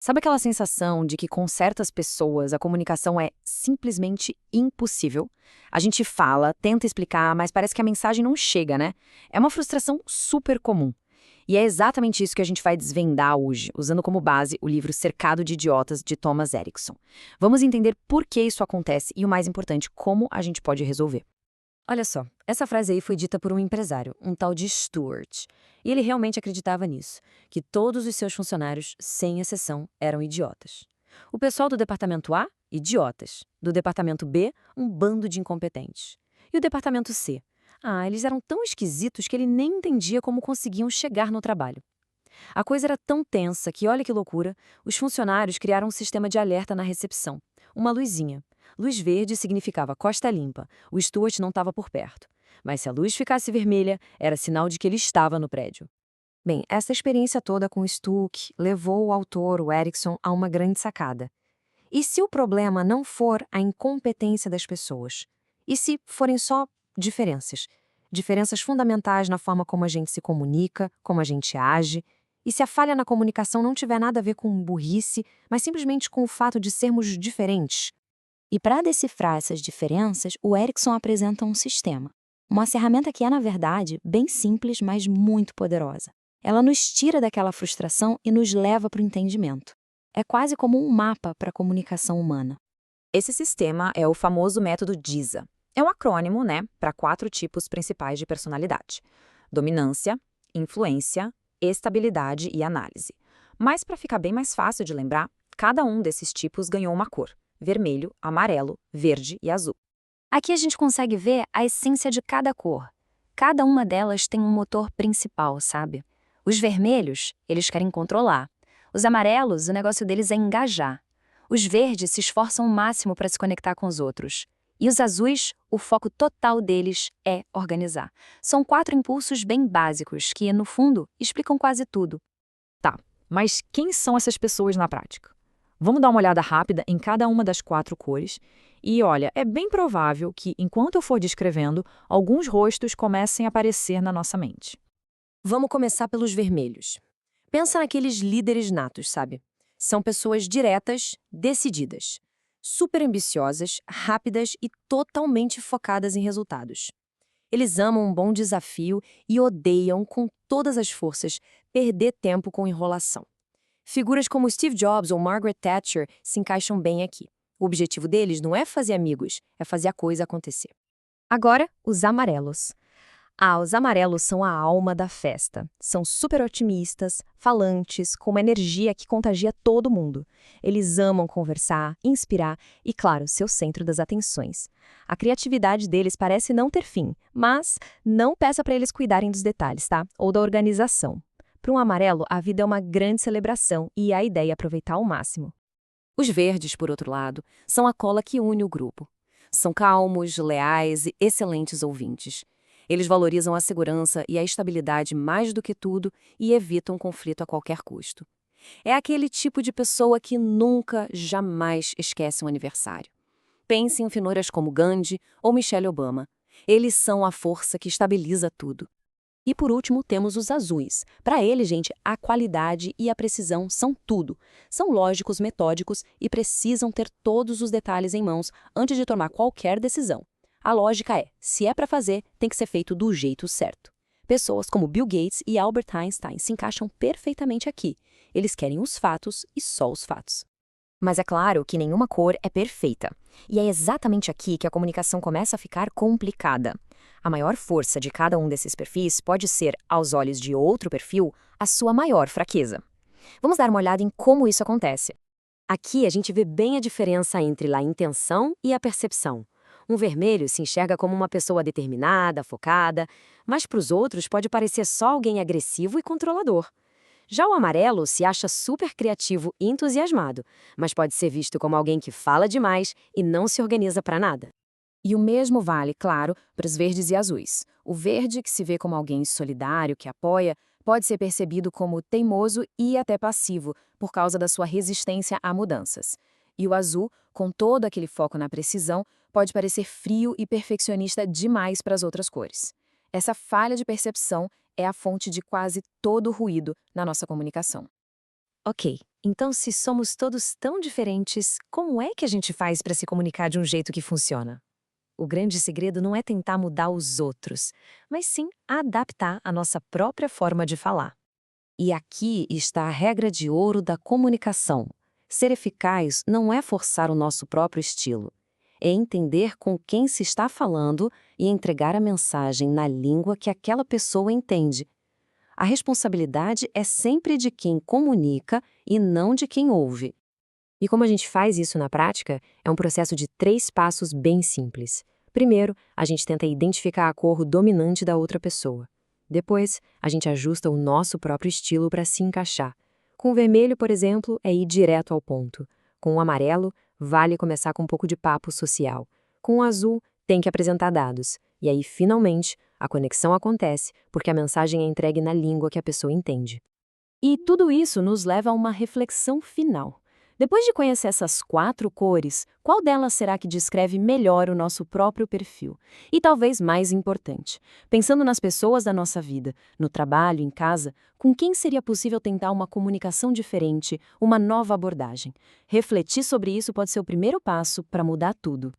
Sabe aquela sensação de que com certas pessoas a comunicação é simplesmente impossível? A gente fala, tenta explicar, mas parece que a mensagem não chega, né? É uma frustração super comum. E é exatamente isso que a gente vai desvendar hoje, usando como base o livro Cercado de Idiotas, de Thomas Erickson. Vamos entender por que isso acontece e, o mais importante, como a gente pode resolver. Olha só, essa frase aí foi dita por um empresário, um tal de Stuart. E ele realmente acreditava nisso, que todos os seus funcionários, sem exceção, eram idiotas. O pessoal do departamento A, idiotas. Do departamento B, um bando de incompetentes. E o departamento C? Ah, eles eram tão esquisitos que ele nem entendia como conseguiam chegar no trabalho. A coisa era tão tensa que, olha que loucura, os funcionários criaram um sistema de alerta na recepção. Uma luzinha. Luz verde significava costa limpa, o Stuart não estava por perto. Mas se a luz ficasse vermelha, era sinal de que ele estava no prédio. Bem, essa experiência toda com o Stuck levou o autor, o Erickson, a uma grande sacada. E se o problema não for a incompetência das pessoas? E se forem só diferenças? Diferenças fundamentais na forma como a gente se comunica, como a gente age? E se a falha na comunicação não tiver nada a ver com burrice, mas simplesmente com o fato de sermos diferentes? E para decifrar essas diferenças, o Erickson apresenta um sistema. Uma ferramenta que é, na verdade, bem simples, mas muito poderosa. Ela nos tira daquela frustração e nos leva para o entendimento. É quase como um mapa para a comunicação humana. Esse sistema é o famoso método DISA. É um acrônimo, né, para 4 tipos principais de personalidade: dominância, influência, estabilidade e análise. Mas para ficar bem mais fácil de lembrar, cada um desses tipos ganhou uma cor: vermelho, amarelo, verde e azul. Aqui a gente consegue ver a essência de cada cor. Cada uma delas tem um motor principal, sabe? Os vermelhos, eles querem controlar. Os amarelos, o negócio deles é engajar. Os verdes se esforçam o máximo para se conectar com os outros. E os azuis, o foco total deles é organizar. São 4 impulsos bem básicos que, no fundo, explicam quase tudo. Tá, mas quem são essas pessoas na prática? Vamos dar uma olhada rápida em cada uma das 4 cores. E olha, é bem provável que, enquanto eu for descrevendo, alguns rostos comecem a aparecer na nossa mente. Vamos começar pelos vermelhos. Pensa naqueles líderes natos, sabe? São pessoas diretas, decididas, super ambiciosas, rápidas e totalmente focadas em resultados. Eles amam um bom desafio e odeiam, com todas as forças, perder tempo com enrolação. Figuras como Steve Jobs ou Margaret Thatcher se encaixam bem aqui. O objetivo deles não é fazer amigos, é fazer a coisa acontecer. Agora, os amarelos. Os amarelos são a alma da festa. São super otimistas, falantes, com uma energia que contagia todo mundo. Eles amam conversar, inspirar e, claro, ser o centro das atenções. A criatividade deles parece não ter fim, mas não peça para eles cuidarem dos detalhes, tá? Ou da organização. Para um amarelo, a vida é uma grande celebração e a ideia é aproveitar ao máximo. Os verdes, por outro lado, são a cola que une o grupo. São calmos, leais e excelentes ouvintes. Eles valorizam a segurança e a estabilidade mais do que tudo e evitam conflito a qualquer custo. É aquele tipo de pessoa que nunca, jamais esquece um aniversário. Pense em figuras como Gandhi ou Michelle Obama. Eles são a força que estabiliza tudo. E por último, temos os azuis. Para eles, gente, a qualidade e a precisão são tudo. São lógicos, metódicos e precisam ter todos os detalhes em mãos antes de tomar qualquer decisão. A lógica é, se é para fazer, tem que ser feito do jeito certo. Pessoas como Bill Gates e Albert Einstein se encaixam perfeitamente aqui. Eles querem os fatos e só os fatos. Mas é claro que nenhuma cor é perfeita. E é exatamente aqui que a comunicação começa a ficar complicada. A maior força de cada um desses perfis pode ser, aos olhos de outro perfil, a sua maior fraqueza. Vamos dar uma olhada em como isso acontece. Aqui a gente vê bem a diferença entre a intenção e a percepção. Um vermelho se enxerga como uma pessoa determinada, focada, mas para os outros pode parecer só alguém agressivo e controlador. Já o amarelo se acha super criativo e entusiasmado, mas pode ser visto como alguém que fala demais e não se organiza para nada. E o mesmo vale, claro, para os verdes e azuis. O verde, que se vê como alguém solidário, que apoia, pode ser percebido como teimoso e até passivo, por causa da sua resistência a mudanças. E o azul, com todo aquele foco na precisão, pode parecer frio e perfeccionista demais para as outras cores. Essa falha de percepção é a fonte de quase todo o ruído na nossa comunicação. Ok, Então, se somos todos tão diferentes, como é que a gente faz para se comunicar de um jeito que funciona? O grande segredo não é tentar mudar os outros, mas sim adaptar a nossa própria forma de falar. E aqui está a regra de ouro da comunicação. Ser eficaz não é forçar o nosso próprio estilo. É entender com quem se está falando e entregar a mensagem na língua que aquela pessoa entende. A responsabilidade é sempre de quem comunica e não de quem ouve. E como a gente faz isso na prática, é um processo de 3 passos bem simples. Primeiro, a gente tenta identificar a cor dominante da outra pessoa. Depois, a gente ajusta o nosso próprio estilo para se encaixar. Com o vermelho, por exemplo, é ir direto ao ponto. Com o amarelo, vale começar com um pouco de papo social. Com o azul, tem que apresentar dados. E aí, finalmente, a conexão acontece porque a mensagem é entregue na língua que a pessoa entende. E tudo isso nos leva a uma reflexão final. Depois de conhecer essas 4 cores, qual delas será que descreve melhor o nosso próprio perfil? E talvez mais importante, pensando nas pessoas da nossa vida, no trabalho, em casa, com quem seria possível tentar uma comunicação diferente, uma nova abordagem? Refletir sobre isso pode ser o primeiro passo para mudar tudo.